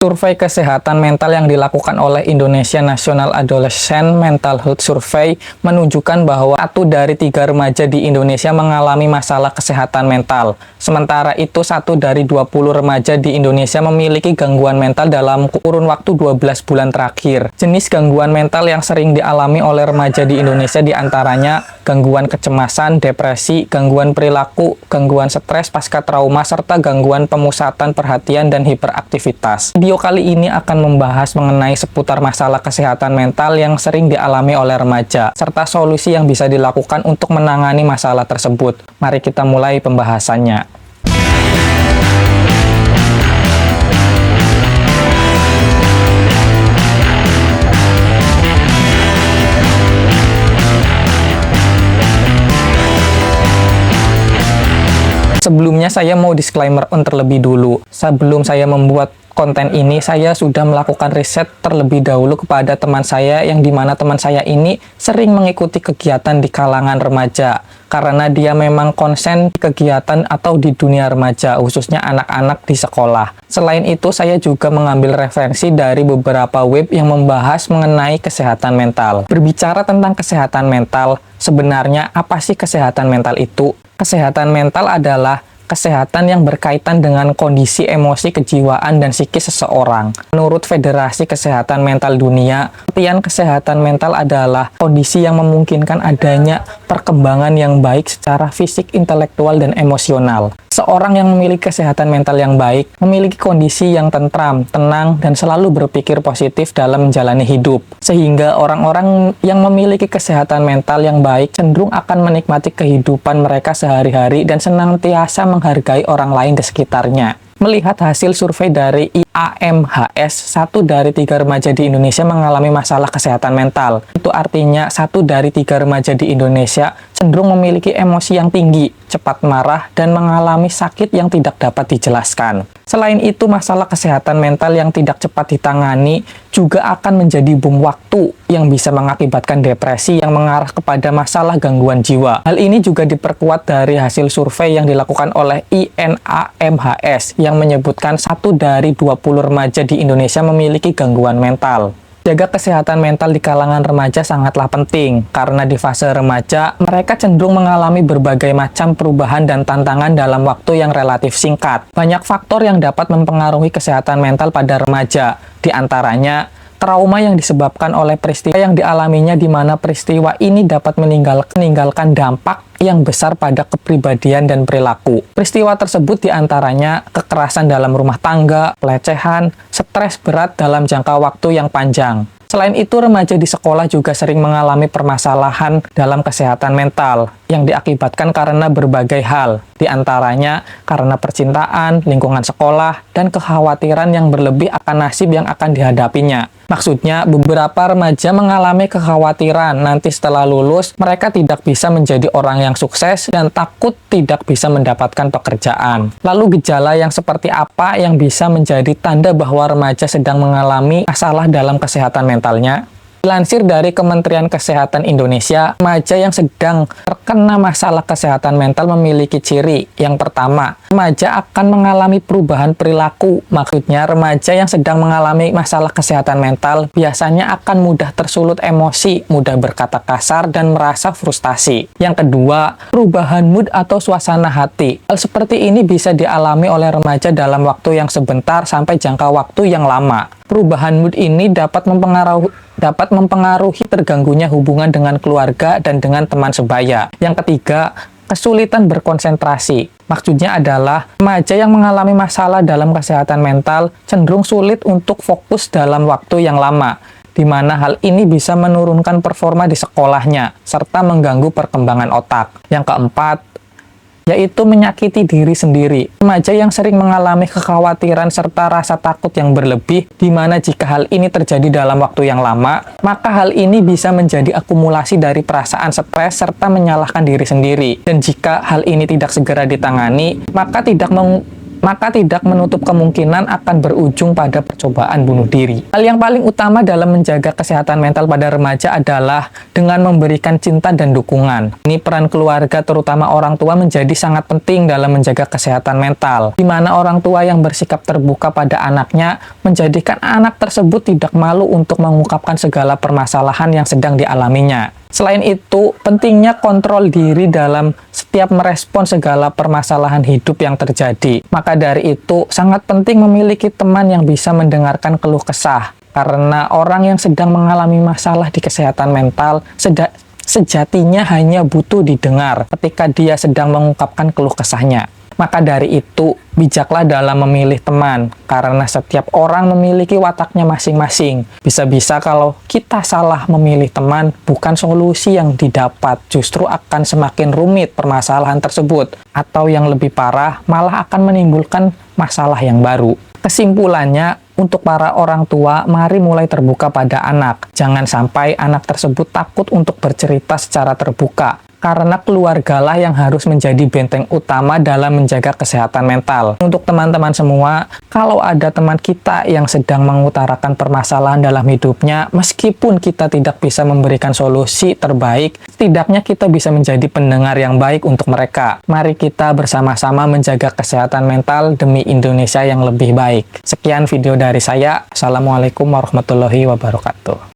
Survei kesehatan mental yang dilakukan oleh Indonesia National Adolescent Mental Health Survey menunjukkan bahwa 1 dari 3 remaja di Indonesia mengalami masalah kesehatan mental. Sementara itu, 1 dari 20 remaja di Indonesia memiliki gangguan mental dalam kurun waktu 12 bulan terakhir. Jenis gangguan mental yang sering dialami oleh remaja di Indonesia diantaranya gangguan kecemasan, depresi, gangguan perilaku, gangguan stres pasca trauma, serta gangguan pemusatan perhatian dan hiperaktivitas. Video kali ini akan membahas mengenai seputar masalah kesehatan mental yang sering dialami oleh remaja, serta solusi yang bisa dilakukan untuk menangani masalah tersebut. Mari kita mulai pembahasannya. Sebelumnya saya mau disclaimer terlebih dulu. Sebelum saya membuat konten ini, saya sudah melakukan riset terlebih dahulu kepada teman saya, yang dimana teman saya ini sering mengikuti kegiatan di kalangan remaja karena dia memang konsen di kegiatan atau di dunia remaja, khususnya anak-anak di sekolah. Selain itu, saya juga mengambil referensi dari beberapa web yang membahas mengenai kesehatan mental. Berbicara tentang kesehatan mental, sebenarnya apa sih kesehatan mental itu? Kesehatan mental adalah kesehatan yang berkaitan dengan kondisi emosi, kejiwaan, dan psikis seseorang. Menurut Federasi Kesehatan Mental Dunia, artian kesehatan mental adalah kondisi yang memungkinkan adanya perkembangan yang baik secara fisik, intelektual, dan emosional. Seorang yang memiliki kesehatan mental yang baik, memiliki kondisi yang tentram, tenang, dan selalu berpikir positif dalam menjalani hidup. Sehingga orang-orang yang memiliki kesehatan mental yang baik cenderung akan menikmati kehidupan mereka sehari-hari dan senantiasa menghargai orang lain di sekitarnya. Melihat hasil survei dari IAMHS, 1 dari 3 remaja di Indonesia mengalami masalah kesehatan mental. Itu artinya 1 dari 3 remaja di Indonesia cenderung memiliki emosi yang tinggi, cepat marah, dan mengalami sakit yang tidak dapat dijelaskan. Selain itu, masalah kesehatan mental yang tidak cepat ditangani juga akan menjadi bom waktu yang bisa mengakibatkan depresi yang mengarah kepada masalah gangguan jiwa. Hal ini juga diperkuat dari hasil survei yang dilakukan oleh INAMHS yang menyebutkan 1 dari 20 remaja di Indonesia memiliki gangguan mental. Jaga kesehatan mental di kalangan remaja sangatlah penting, karena di fase remaja, mereka cenderung mengalami berbagai macam perubahan dan tantangan dalam waktu yang relatif singkat. Banyak faktor yang dapat mempengaruhi kesehatan mental pada remaja, di antaranya trauma yang disebabkan oleh peristiwa yang dialaminya, di mana peristiwa ini dapat meninggalkan dampak yang besar pada kepribadian dan perilaku. Peristiwa tersebut diantaranya kekerasan dalam rumah tangga, pelecehan, stres berat dalam jangka waktu yang panjang. Selain itu, remaja di sekolah juga sering mengalami permasalahan dalam kesehatan mental yang diakibatkan karena berbagai hal, diantaranya karena percintaan, lingkungan sekolah, dan kekhawatiran yang berlebih akan nasib yang akan dihadapinya. Maksudnya, beberapa remaja mengalami kekhawatiran nanti setelah lulus, mereka tidak bisa menjadi orang yang sukses dan takut tidak bisa mendapatkan pekerjaan. Lalu gejala yang seperti apa yang bisa menjadi tanda bahwa remaja sedang mengalami masalah dalam kesehatan mentalnya? Dilansir dari Kementerian Kesehatan Indonesia, remaja yang sedang terkena masalah kesehatan mental memiliki ciri. Yang pertama, remaja akan mengalami perubahan perilaku. Maksudnya, remaja yang sedang mengalami masalah kesehatan mental biasanya akan mudah tersulut emosi, mudah berkata kasar, dan merasa frustasi. Yang kedua, perubahan mood atau suasana hati. Hal seperti ini bisa dialami oleh remaja dalam waktu yang sebentar sampai jangka waktu yang lama. Perubahan mood ini dapat mempengaruhi terganggunya hubungan dengan keluarga dan dengan teman sebaya. Yang ketiga, kesulitan berkonsentrasi. Maksudnya adalah remaja yang mengalami masalah dalam kesehatan mental cenderung sulit untuk fokus dalam waktu yang lama, di mana hal ini bisa menurunkan performa di sekolahnya, serta mengganggu perkembangan otak. Yang keempat, yaitu menyakiti diri sendiri. Remaja yang sering mengalami kekhawatiran serta rasa takut yang berlebih, di mana jika hal ini terjadi dalam waktu yang lama, maka hal ini bisa menjadi akumulasi dari perasaan stres serta menyalahkan diri sendiri. Dan jika hal ini tidak segera ditangani, maka maka tidak menutup kemungkinan akan berujung pada percobaan bunuh diri. Hal yang paling utama dalam menjaga kesehatan mental pada remaja adalah dengan memberikan cinta dan dukungan. Ini peran keluarga, terutama orang tua, menjadi sangat penting dalam menjaga kesehatan mental, di mana orang tua yang bersikap terbuka pada anaknya menjadikan anak tersebut tidak malu untuk mengungkapkan segala permasalahan yang sedang dialaminya. Selain itu, pentingnya kontrol diri dalam setiap merespon segala permasalahan hidup yang terjadi. Maka dari itu, sangat penting memiliki teman yang bisa mendengarkan keluh kesah. Karena orang yang sedang mengalami masalah di kesehatan mental sejatinya hanya butuh didengar ketika dia sedang mengungkapkan keluh kesahnya. Maka dari itu, bijaklah dalam memilih teman, karena setiap orang memiliki wataknya masing-masing. Bisa-bisa kalau kita salah memilih teman, bukan solusi yang didapat, justru akan semakin rumit permasalahan tersebut. Atau yang lebih parah, malah akan menimbulkan masalah yang baru. Kesimpulannya, untuk para orang tua, mari mulai terbuka pada anak. Jangan sampai anak tersebut takut untuk bercerita secara terbuka. Karena keluargalah yang harus menjadi benteng utama dalam menjaga kesehatan mental. Untuk teman-teman semua, kalau ada teman kita yang sedang mengutarakan permasalahan dalam hidupnya, meskipun kita tidak bisa memberikan solusi terbaik, setidaknya kita bisa menjadi pendengar yang baik untuk mereka. Mari kita bersama-sama menjaga kesehatan mental demi Indonesia yang lebih baik. Sekian video dari saya. Assalamualaikum warahmatullahi wabarakatuh.